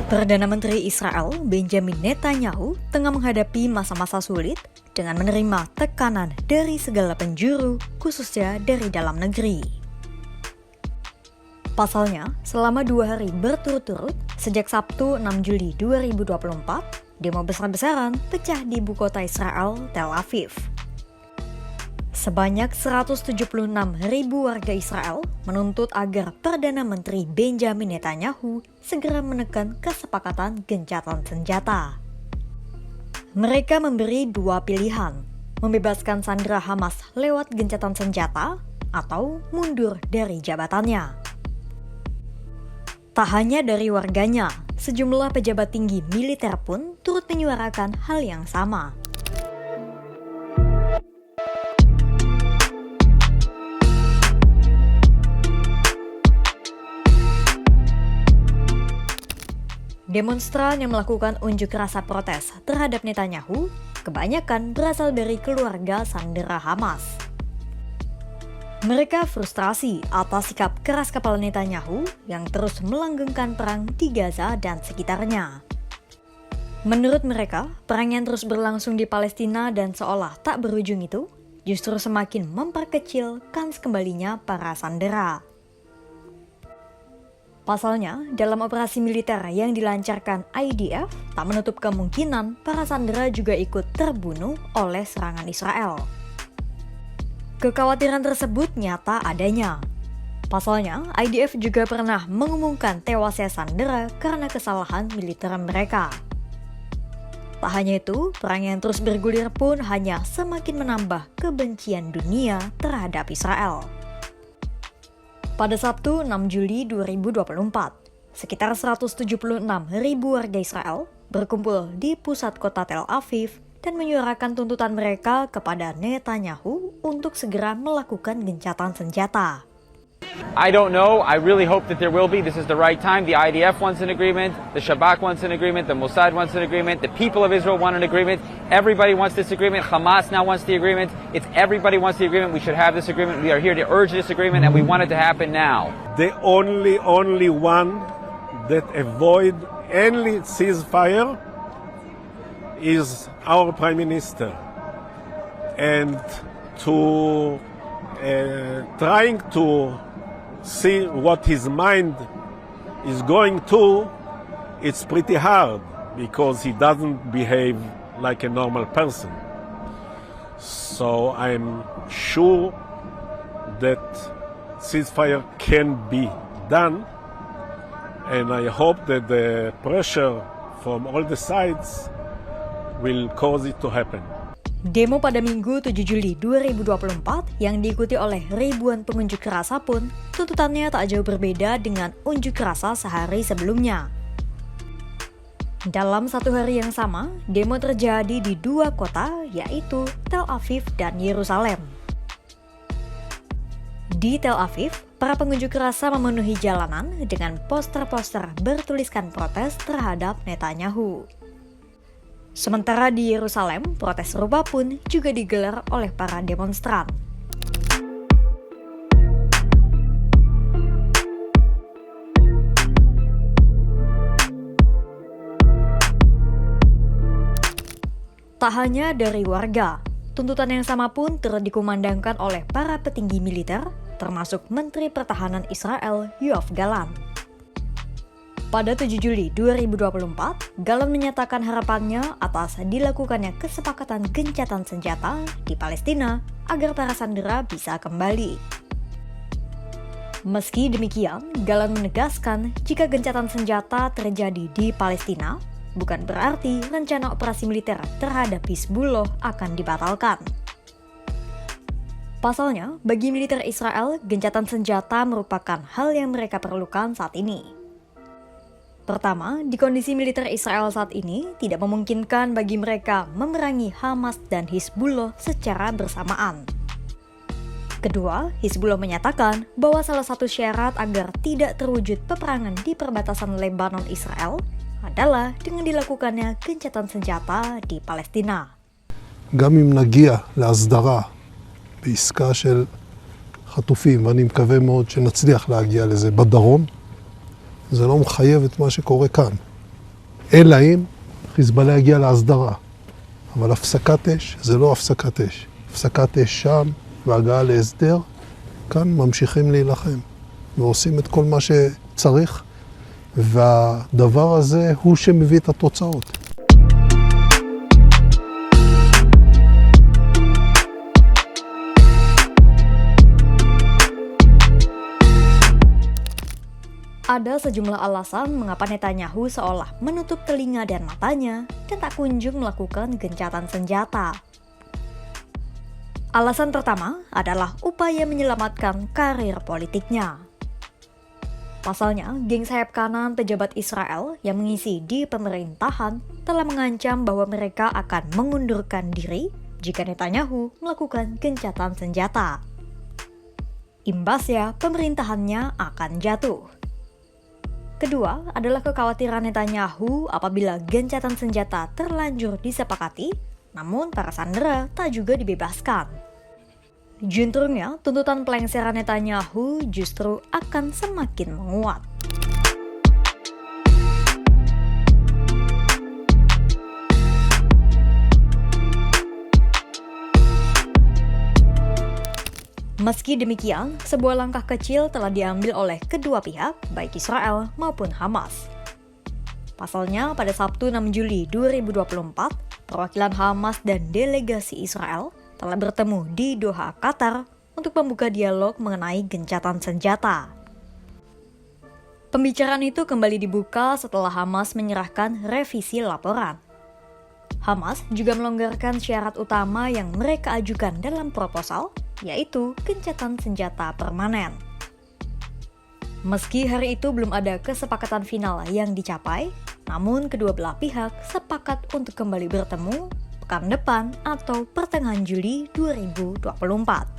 Perdana Menteri Israel Benjamin Netanyahu tengah menghadapi masa-masa sulit dengan menerima tekanan dari segala penjuru, khususnya dari dalam negeri. Pasalnya, selama 2 hari berturut-turut, sejak Sabtu 6 Juli 2024, demo besar-besaran pecah di ibu kota Israel, Tel Aviv. Sebanyak 176.000 warga Israel menuntut agar Perdana Menteri Benjamin Netanyahu segera menekan kesepakatan gencatan senjata. Mereka memberi 2 pilihan, membebaskan sandera Hamas lewat gencatan senjata atau mundur dari jabatannya. Tak hanya dari warganya, sejumlah pejabat tinggi militer pun turut menyuarakan hal yang sama. Demonstran yang melakukan unjuk rasa protes terhadap Netanyahu kebanyakan berasal dari keluarga sandera Hamas. Mereka frustrasi atas sikap keras kepala Netanyahu yang terus melanggengkan perang di Gaza dan sekitarnya. Menurut mereka, perang yang terus berlangsung di Palestina dan seolah tak berujung itu justru semakin memperkecil kans kembalinya para sandera. Pasalnya, dalam operasi militer yang dilancarkan IDF, tak menutup kemungkinan para sandera juga ikut terbunuh oleh serangan Israel. Kekhawatiran tersebut nyata adanya. Pasalnya, IDF juga pernah mengumumkan tewasnya sandera karena kesalahan militer mereka. Tak hanya itu, perang yang terus bergulir pun hanya semakin menambah kebencian dunia terhadap Israel. Pada Sabtu 6 Juli 2024, sekitar 176.000 warga Israel berkumpul di pusat kota Tel Aviv dan menyuarakan tuntutan mereka kepada Netanyahu untuk segera melakukan gencatan senjata. I don't know. I really hope that there will be. This is the right time. The IDF wants an agreement. The Shabak wants an agreement. The Mossad wants an agreement. The people of Israel want an agreement. Everybody wants this agreement. Hamas now wants the agreement. It's everybody wants the agreement. We should have this agreement. We are here to urge this agreement, and we want it to happen now. The only one that avoid any ceasefire is our Prime Minister. And to trying to see what his mind is going to, it's pretty hard because he doesn't behave like a normal person. So I'm sure that ceasefire can be done, and I hope that the pressure from all the sides will cause it to happen. Demo pada Minggu 7 Juli 2024 yang diikuti oleh ribuan pengunjuk rasa pun tuntutannya tak jauh berbeda dengan unjuk rasa sehari sebelumnya. Dalam satu hari yang sama, demo terjadi di 2 kota yaitu Tel Aviv dan Yerusalem. Di Tel Aviv, para pengunjuk rasa memenuhi jalanan dengan poster-poster bertuliskan protes terhadap Netanyahu. Sementara di Yerusalem, protes serupa pun juga digelar oleh para demonstran. Tak hanya dari warga, tuntutan yang sama pun turut dikumandangkan oleh para petinggi militer, termasuk Menteri Pertahanan Israel Yoav Gallant. Pada 7 Juli 2024, Gallant menyatakan harapannya atas dilakukannya kesepakatan gencatan senjata di Palestina agar para sandera bisa kembali. Meski demikian, Gallant menegaskan jika gencatan senjata terjadi di Palestina, bukan berarti rencana operasi militer terhadap Hizbullah akan dibatalkan. Pasalnya, bagi militer Israel, gencatan senjata merupakan hal yang mereka perlukan saat ini. Pertama, di kondisi militer Israel saat ini tidak memungkinkan bagi mereka memerangi Hamas dan Hizbullah secara bersamaan. Kedua, Hizbullah menyatakan bahwa salah satu syarat agar tidak terwujud peperangan di perbatasan Lebanon Israel adalah dengan dilakukannya gencatan senjata di Palestina. גם אם נגיע להסדרה בעסקה של חטופים, ואני מקווה מאוד שנצליח להגיע לזה בדרום, זה לא מחייב את מה שקורה כאן. אלא אם חיזבאללה יגיע להסדרה. אבל הפסקת אש זה לא הפסקת אש. הפסקת אש שם והגעה להסדר, כאן ממשיכים להילחם ועושים את כל מה שצריך, והדבר הזה הוא שמביא את התוצאות. Ada sejumlah alasan mengapa Netanyahu seolah menutup telinga dan matanya dan tak kunjung melakukan gencatan senjata. Alasan pertama adalah upaya menyelamatkan karir politiknya. Pasalnya, geng sayap kanan pejabat Israel yang mengisi di pemerintahan telah mengancam bahwa mereka akan mengundurkan diri jika Netanyahu melakukan gencatan senjata. Imbasnya, pemerintahannya akan jatuh. Kedua adalah kekhawatiran Netanyahu apabila gencatan senjata terlanjur disepakati, namun para sandera tak juga dibebaskan. Juntrungnya, tuntutan pelengseran Netanyahu justru akan semakin menguat. Meski demikian, sebuah langkah kecil telah diambil oleh kedua pihak, baik Israel maupun Hamas. Pasalnya, pada Sabtu 6 Juli 2024, perwakilan Hamas dan delegasi Israel telah bertemu di Doha, Qatar untuk membuka dialog mengenai gencatan senjata. Pembicaraan itu kembali dibuka setelah Hamas menyerahkan revisi laporan. Hamas juga melonggarkan syarat utama yang mereka ajukan dalam proposal, yaitu gencatan senjata permanen. Meski hari itu belum ada kesepakatan final yang dicapai, namun kedua belah pihak sepakat untuk kembali bertemu pekan depan atau pertengahan Juli 2024.